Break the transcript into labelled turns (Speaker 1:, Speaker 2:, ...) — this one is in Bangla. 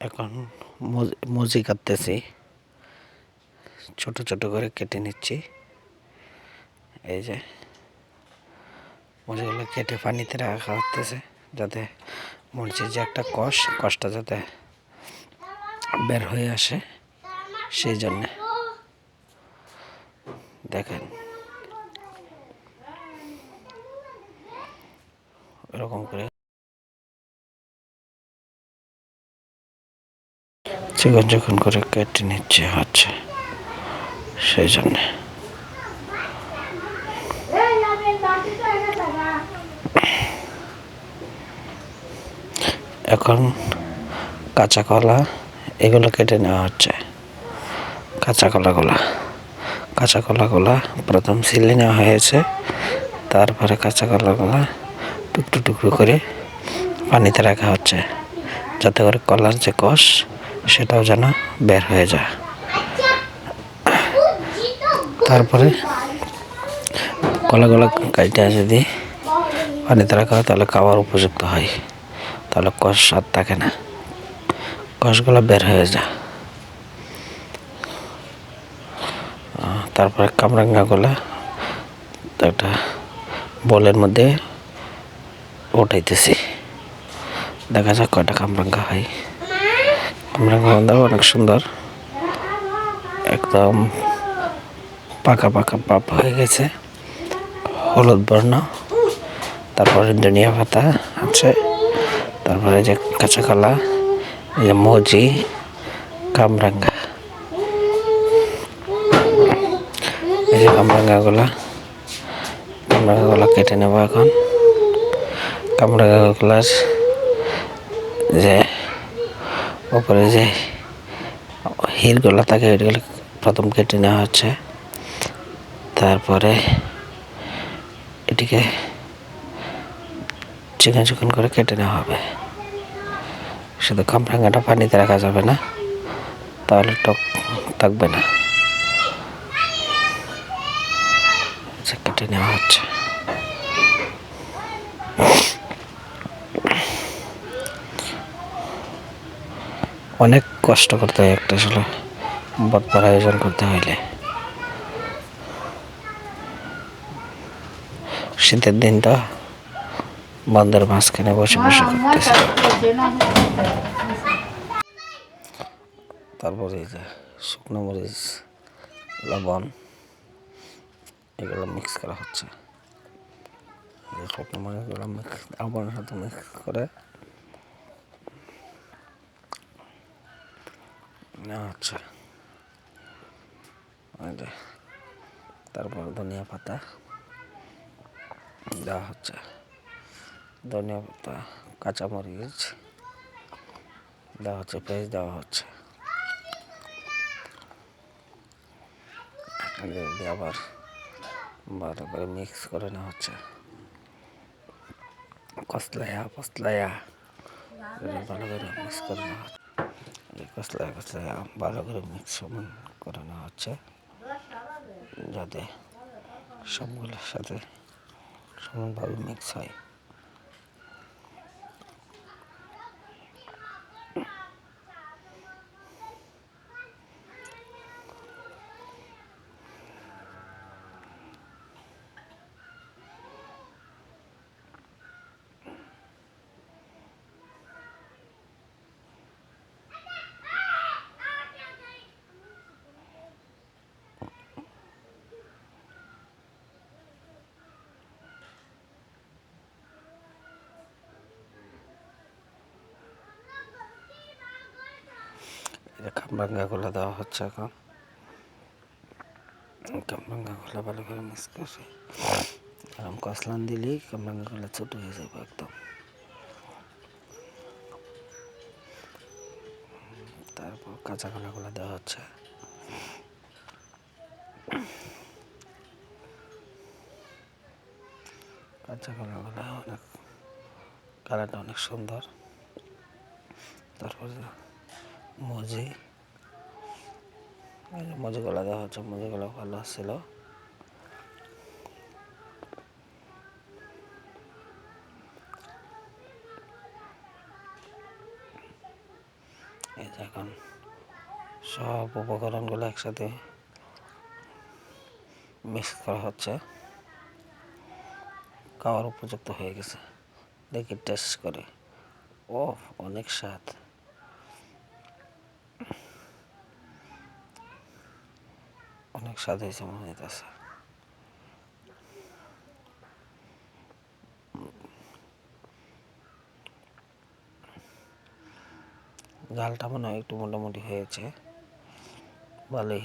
Speaker 1: এখন মজি কাটতেছি, ছোট ছোট করে কেটে নিচ্ছি। এই যে মরিচগুলো কেটে পানিতে রাখা হতেছে, যাতে মরিচের যে একটা কষটা যাতে বের হয়ে আসে, সেই জন্যে। দেখেন এরকম করে চিকন চিকন করে কেটে নিচ্ছে হচ্ছে, সেই জন্যে। এখন কাঁচা কলা এগুলো কেটে নেওয়া হচ্ছে। কাঁচা কলাগুলা প্রথম ছিলে নেওয়া হয়েছে, তারপরে কাঁচা কলাগুলা টুকরো টুকরো করে পানিতে রাখা হচ্ছে, যাতে করে কলার যে কষ সেটাও যেন বের হয়ে যায়। তারপরে কলাগুলো কাইটা যদি পানিতে রাখা হয় তাহলে খাওয়ার উপযুক্ত হয়, তাহলে কষ স্বাদ থাকে না, কষগুলো বের হয়ে যায়। তারপরে কামরাঙ্গাগুলা একটা বলের মধ্যে উঠাইতেছি, দেখা যাক কয়টা কামরাঙ্গা হয়। কামরাঙ্গা অনেক সুন্দর, একদম পাকা পাকা পাপ হয়ে গেছে, হলুদ বর্ণ। তারপরে ধনিয়া পাতা আছে, তারপরে যে কাঁচা কলা, এই যে মজি, কামরাঙ্গা, এই যে কামরাঙ্গাগুলা কেটে নেব এখন। কামরাঙ্গাগুলার যে উপরে যে হিরগুলো থাকে ওইগুলো প্রথম কেটে নেওয়া হচ্ছে, তারপরে এটিকে চিকন চিকন করে কেটে নেওয়া হবে। শুধু কামরাঙ্গাটা পানিতে রাখা যাবে না, তাহলে টক থাকবে না। কেটে নেওয়া হচ্ছে। অনেক কষ্ট করতে হয় একটা আসলে বটপার আয়োজন করতে হইলে। শীতের দিন তো বন্ধের মাঝখানে বসে বসে করতেছে। তারপরে এই যে শুকনো মরিচ, লবণ এগুলো মিক্স করা হচ্ছে। শুকনো মরিচগুলো লবণের সাথে মিক্স করে নেওয়া হচ্ছে। তারপর ধনিয়া পাতা দেওয়া হচ্ছে, ধনিয়া পাতা, কাঁচামরিচ দেওয়া হচ্ছে, পেঁয়াজ দেওয়া হচ্ছে। আবার ভালো করে মিক্স করে নেওয়া হচ্ছে। কসলায়া ভালো করে মিক্স করে নেওয়া হচ্ছে। কসলায়া ভালো করে মিক্স করে নেওয়া হচ্ছে, যাতে সবগুলোর সাথে সমানভাবে মিক্স হয়। কামরাঙ্গাগুলো দেওয়া হচ্ছে এখন। কামরাঙ্গাগুলো ভালো করে মিক্স করে আরাম কসলান দিলেই কামরাঙ্গাগুলো ছোট হয়ে যাবে একদম। তারপর কাঁচা কলাগুলো দেওয়া হচ্ছে। কাঁচা কলাগুলো অনেক কালারটা অনেক সুন্দর। তারপরে মজিগুলো দেওয়া হচ্ছে, মজিগুলো ভালো ছিল। এই যে এখন সব উপকরণগুলো একসাথে মিক্স করা হচ্ছে, খাওয়ার উপযুক্ত হয়ে গেছে। দেখি টেস্ট করে। ও অনেক স্বাদ, অনেক স্বাদ হয়েছে মনে হইতেছে। ঝালটা মনে হয় একটু মোটামুটি হয়েছে, ভালোই।